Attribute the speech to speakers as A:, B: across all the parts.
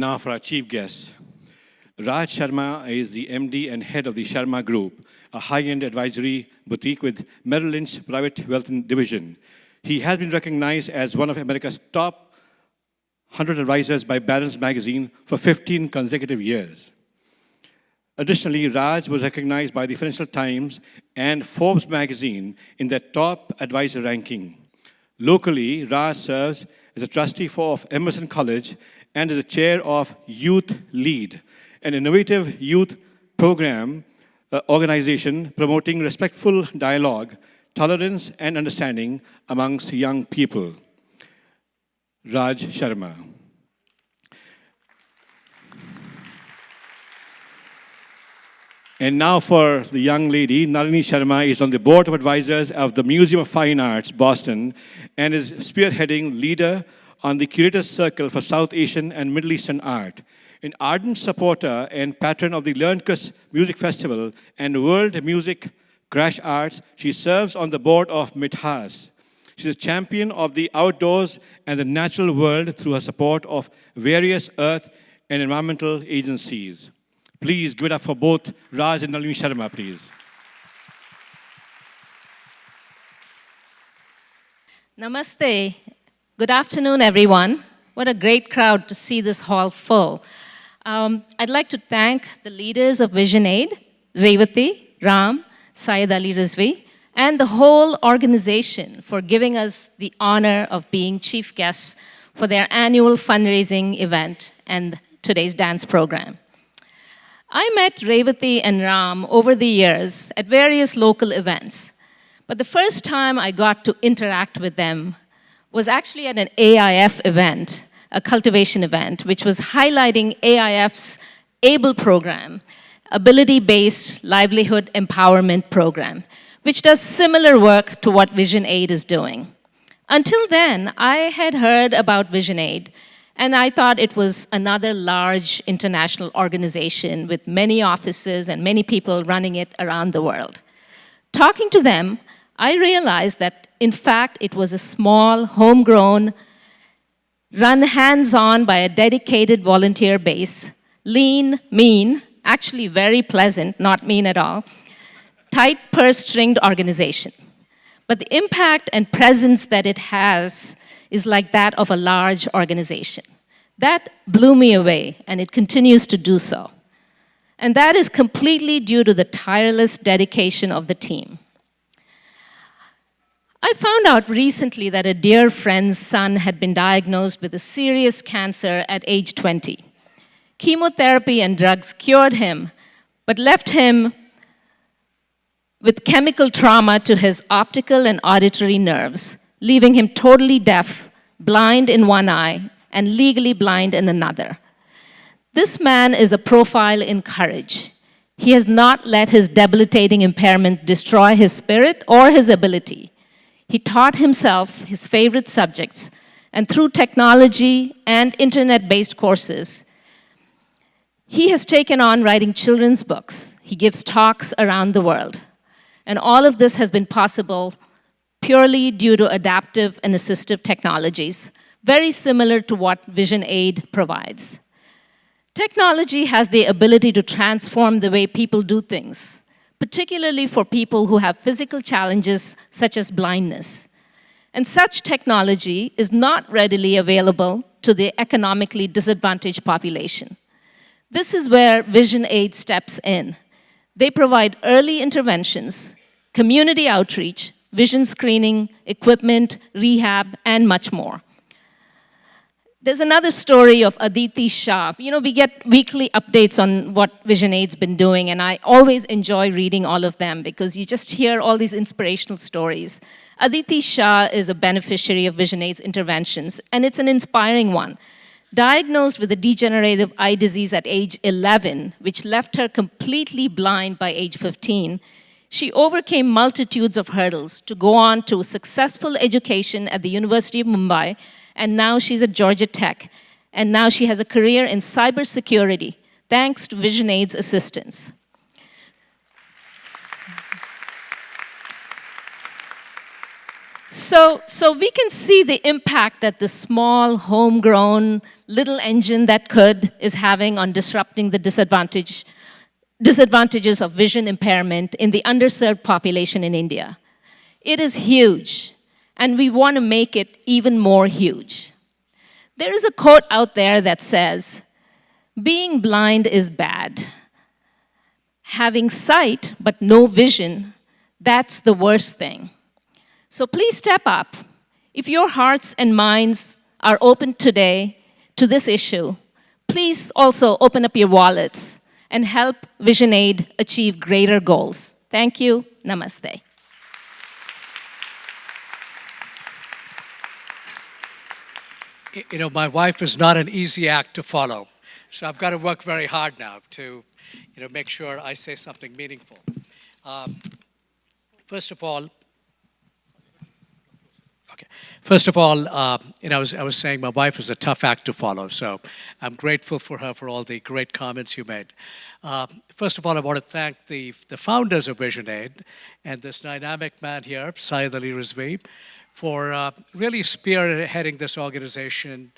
A: now for our chief guest. Raj Sharma is the MD and head of the Sharma Group, a high-end advisory boutique with Merrill Lynch Private Wealth Division. He has been recognized as one of America's top 100 advisors by Barron's Magazine for 15 consecutive years. Additionally, Raj was recognized by the Financial Times and Forbes magazine in their top advisor ranking. Locally, Raj serves as a trustee of Emerson College and is the chair of Youth Lead, an innovative youth program organization promoting respectful dialogue, tolerance, and understanding amongst young people. Raj Sharma. And now for the young lady, Nalini Sharma is on the board of advisors of the Museum of Fine Arts, Boston, and is spearheading leader on the Curators Circle for South Asian and Middle Eastern art. An ardent supporter and patron of the Learnkus Music Festival and World Music Crash Arts, she serves on the board of Mithas. She's a champion of the outdoors and the natural world through her support of various earth and environmental agencies. Please give it up for both Raj and Nalini Sharma, please.
B: Namaste. Good afternoon, everyone. What a great crowd to see this hall full. I'd like to thank the leaders of Vision Aid, Revati, Ram, Syed Ali Rizvi, and the whole organization for giving us the honor of being chief guests for their annual fundraising event and today's dance program. I met Revati and Ram over the years at various local events, but the first time I got to interact with them was actually at an AIF event, a cultivation event, which was highlighting AIF's ABLE program, Ability-Based Livelihood Empowerment Program, which does similar work to what Vision Aid is doing. Until then, I had heard about Vision Aid, and I thought it was another large international organization with many offices and many people running it around the world. Talking to them, I realized that, in fact, it was a small, homegrown, run hands-on by a dedicated volunteer base, lean, mean, actually very pleasant, not mean at all, tight purse-stringed organization. But the impact and presence that it has is like that of a large organization. That blew me away, and it continues to do so. And that is completely due to the tireless dedication of the team. I found out recently that a dear friend's son had been diagnosed with a serious cancer at age 20. Chemotherapy and drugs cured him, but left him with chemical trauma to his optical and auditory nerves, leaving him totally deaf, blind in one eye, and legally blind in another. This man is a profile in courage. He has not let his debilitating impairment destroy his spirit or his ability. He taught himself his favorite subjects, and through technology and internet-based courses, he has taken on writing children's books. He gives talks around the world. And all of this has been possible purely due to adaptive and assistive technologies, very similar to what Vision Aid provides. Technology has the ability to transform the way people do things, particularly for people who have physical challenges such as blindness. And such technology is not readily available to the economically disadvantaged population. This is where Vision Aid steps in. They provide early interventions, community outreach, vision screening, equipment, rehab, and much more. There's another story of Aditi Shah. You know, we get weekly updates on what Vision Aid's been doing, and I always enjoy reading all of them because you just hear all these inspirational stories. Aditi Shah is a beneficiary of Vision Aid's interventions, and it's an inspiring one. Diagnosed with a degenerative eye disease at age 11, which left her completely blind by age 15, she overcame multitudes of hurdles to go on to successful education at the University of Mumbai, and now she's at Georgia Tech. And now she has a career in cybersecurity, thanks to Vision Aid's assistance. So we can see the impact that the small, homegrown little engine that could is having on disrupting the disadvantages of vision impairment in the underserved population in India. It is huge, and we want to make it even more huge. There is a quote out there that says, "Being blind is bad. Having sight but no vision, that's the worst thing." So please step up. If your hearts and minds are open today to this issue, please also open up your wallets and help VisionAid achieve greater goals. Thank you. Namaste.
C: You know, my wife is not an easy act to follow, so I've got to work very hard now to, make sure I say something meaningful. First of all, I was saying my wife is a tough act to follow, so I'm grateful for her for all the great comments you made. First of all, I want to thank the founders of VisionAid and this dynamic man here, Syed Ali Rizvi, for really spearheading this organization.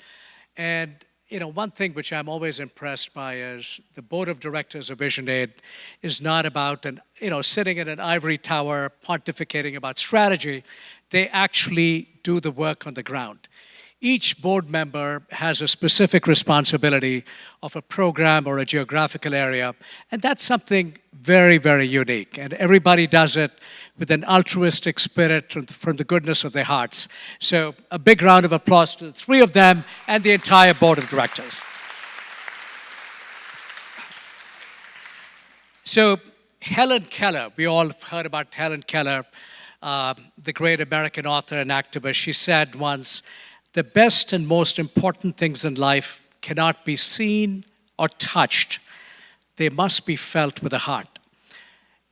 C: And one thing which I'm always impressed by is the board of directors of VisionAid is not about sitting in an ivory tower pontificating about strategy. They actually do the work on the ground. Each board member has a specific responsibility of a program or a geographical area, and that's something very, very unique. And everybody does it with an altruistic spirit from the goodness of their hearts. So a big round of applause to the three of them and the entire board of directors. So Helen Keller, we all have heard about Helen Keller, the great American author and activist. She said once, "The best and most important things in life cannot be seen or touched. They must be felt with the heart."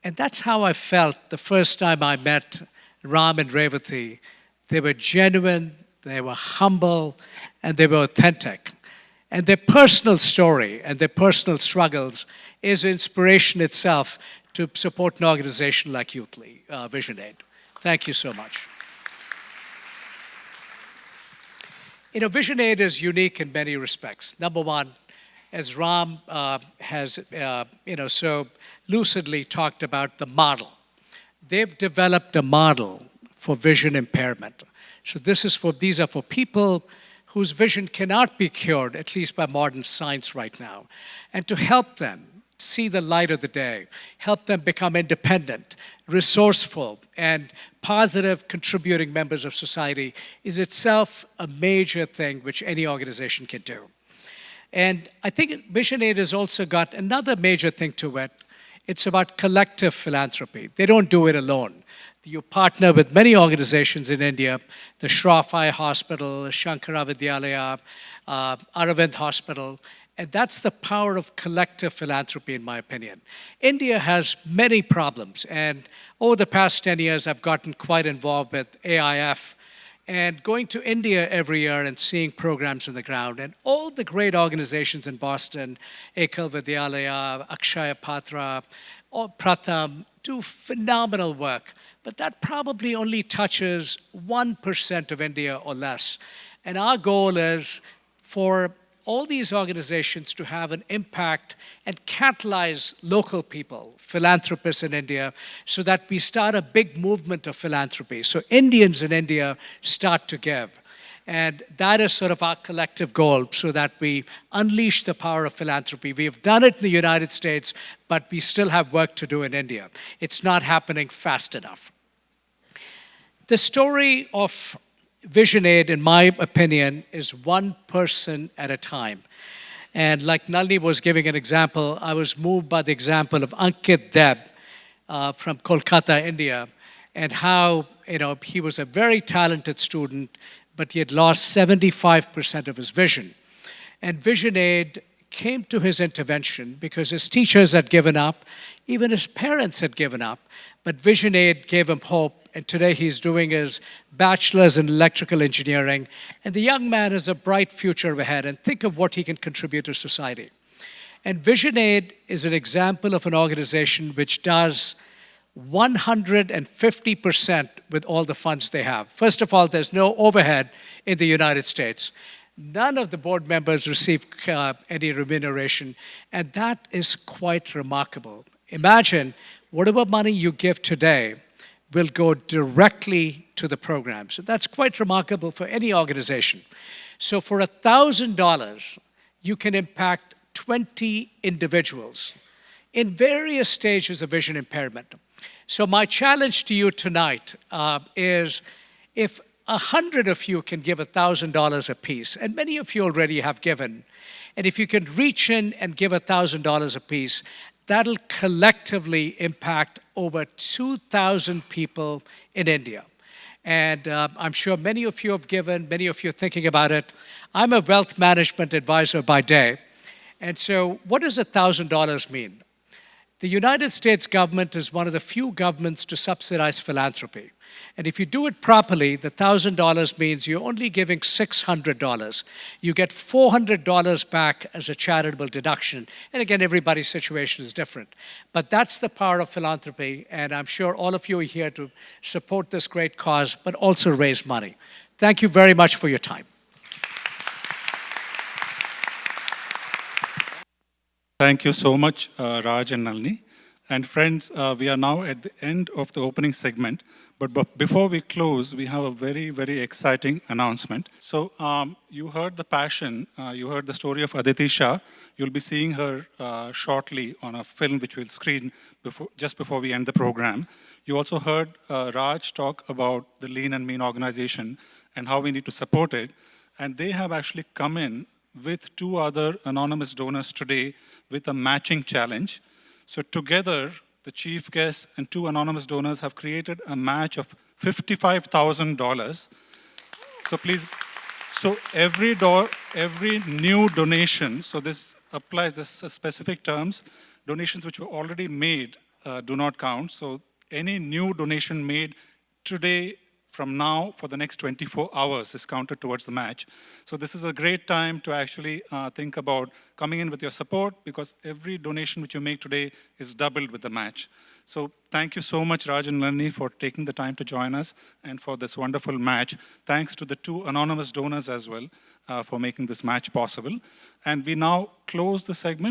C: And that's how I felt the first time I met Ram and Revathi. They were genuine, they were humble, and they were authentic. And their personal story and their personal struggles is inspiration itself to support an organization like VisionAid. Thank you so much. VisionAid is unique in many respects. Number one, as Ram has so lucidly talked about the model. They've developed a model for vision impairment. So these are for people whose vision cannot be cured, at least by modern science right now. And to help them see the light of the day, help them become independent, resourceful, and positive contributing members of society is itself a major thing which any organization can do. And I think VisionAid has also got another major thing to it. It's about collective philanthropy. They don't do it alone. You partner with many organizations in India, the Shroff Hospital, Shankara Vidyalaya, Aravind Hospital, and that's the power of collective philanthropy, in my opinion. India has many problems, and over the past 10 years, I've gotten quite involved with AIF, and going to India every year and seeing programs on the ground, and all the great organizations in Boston, Ekal Vidyalaya, Akshaya Patra, or Pratham, do phenomenal work. But that probably only touches 1% of India or less. And our goal is for all these organizations to have an impact and catalyze local people, philanthropists in India, so that we start a big movement of philanthropy. So Indians in India start to give. And that is sort of our collective goal, so that we unleash the power of philanthropy. We've done it in the United States, but we still have work to do in India. It's not happening fast enough. The story of VisionAid, in my opinion, is one person at a time. And like Nalini was giving an example, I was moved by the example of Ankit Deb from Kolkata, India, and how he was a very talented student, but he had lost 75% of his vision. And VisionAid came to his intervention because his teachers had given up, even his parents had given up, but VisionAid gave him hope. And today he's doing his bachelor's in electrical engineering. And the young man has a bright future ahead. And think of what he can contribute to society. And VisionAid is an example of an organization which does 150% with all the funds they have. First of all, there's no overhead in the United States. None of the board members receive any remuneration, and that is quite remarkable. Imagine whatever money you give today will go directly to the program. So that's quite remarkable for any organization. So for $1,000, you can impact 20 individuals in various stages of vision impairment. So my challenge to you tonight is if 100 of you can give $1,000 apiece, and many of you already have given, and if you can reach in and give $1,000 apiece, that'll collectively impact over 2,000 people in India. And I'm sure many of you have given, many of you are thinking about it. I'm a wealth management advisor by day. And so what does $1,000 mean? The United States government is one of the few governments to subsidize philanthropy. And if you do it properly, the $1,000 means you're only giving $600. You get $400 back as a charitable deduction. And again, everybody's situation is different. But that's the power of philanthropy, and I'm sure all of you are here to support this great cause, but also raise money. Thank you very much for your time.
D: Thank you so much, Raj and Nalini. And friends, we are now at the end of the opening segment. But before we close, we have a very, very exciting announcement. So you heard the passion, you heard the story of Aditi Shah. You'll be seeing her shortly on a film which we'll screen just before we end the program. You also heard Raj talk about the Lean and Mean organization and how we need to support it. And they have actually come in with 2 other anonymous donors today with a matching challenge. So together, the chief guest and 2 anonymous donors have created a match of $55,000. So please, so every new donation, so this applies this specific terms, donations which were already made do not count. So any new donation made today from now for the next 24 hours is counted towards the match. So this is a great time to actually think about coming in with your support, because every donation which you make today is doubled with the match. So thank you so much, Raj and Nalini, for taking the time to join us and for this wonderful match. Thanks to the 2 anonymous donors as well for making this match possible. And we now close the segment.